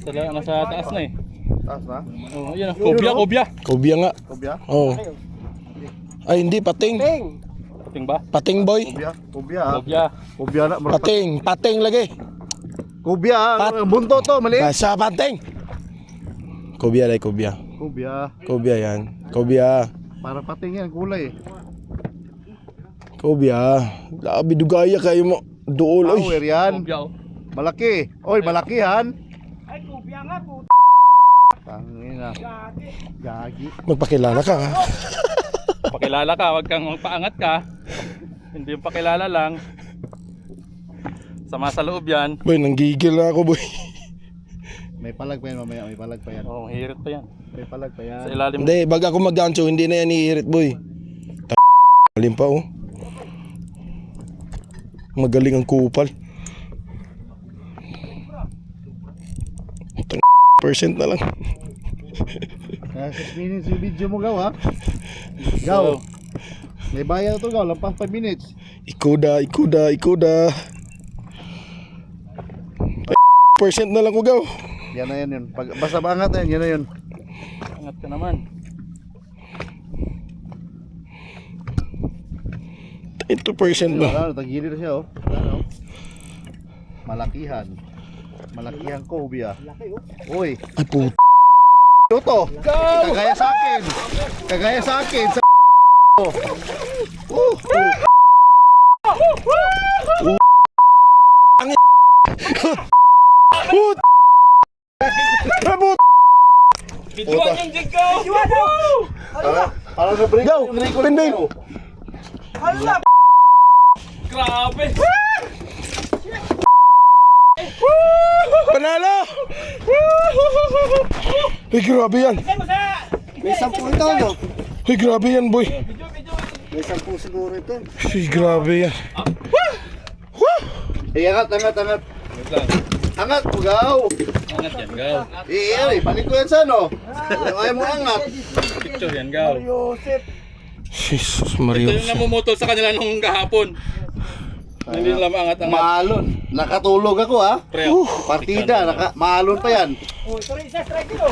Nasa taas na eh. Taas na? Oh, ayan. Kobya. Kobya nga. Kobya? Oh. Ay, hindi, pating. Pating ba? Pating boy. Kobya. Kobya. Kobya na. Pating lagi. Kobya. Bunto to, mali. Basta pating. Kobya dai, kobya. Kobya. Kobya yan. Kobya. Para pating yan, kulay. Kobya. Labi dugaya kayo mo. Duol oy. Power yan. Kobya oh. Malaki. Oy, malaki han. Ay, kubya nga po. Tangina. Gagi. Magpakilala ka ha. Pakilala ka, wag kang magpaangat ka. Hindi yung pakilala lang. Sama sa loob yan. Boy, nanggigil na ako boy. May palag pa yan mamaya, may palag pa yan. Oh, hirit pa yan. May palag pa yan. Sa ilalim. Hindi, baga ako mag-gancho, hindi na yan iirit boy. Galing pa oh. Magaling ang kupal. 10% na lang. 6 minutes yung video mo, Gaw, ha? Gaw. May bayad to, Gaw. Lampas 5 minutes. Ikuda. Percent na lang ko gaw. Yan na yan yun. Basta maangat na yan, yan na yun. Angat ka naman. Ito percent na. Ano, tagili na siya, oh. Ano? Malakihan. Malakihan kobya. Uy. Ay puto. Toto. Kagaya sa akin. Kagaya sa akin. Sa oh. Put. Rabot. Biduan yung jig ko! Parang na-break. Gaw, pinbin. Hala! Grabe! Panalo. Ay grabe yan. May 10 ito, no? Ay grabe yan boy. May 10 siguro ito. Ay grabe yan. Angat. Wait lang. Angat, Gaw. Angat yan, Gaw. Balik ko yan sa ano. Ayaw mo angat. Picture yan, Gaw. Yosef! Jesus Ito Maria. yung namumutol sa kanila nung kahapon. Hindi nila maangat-angat. Maalon. Nakatulog ako, ha. Pre, Partida, maalon pa yan. Oh, ito rin isa strike ko.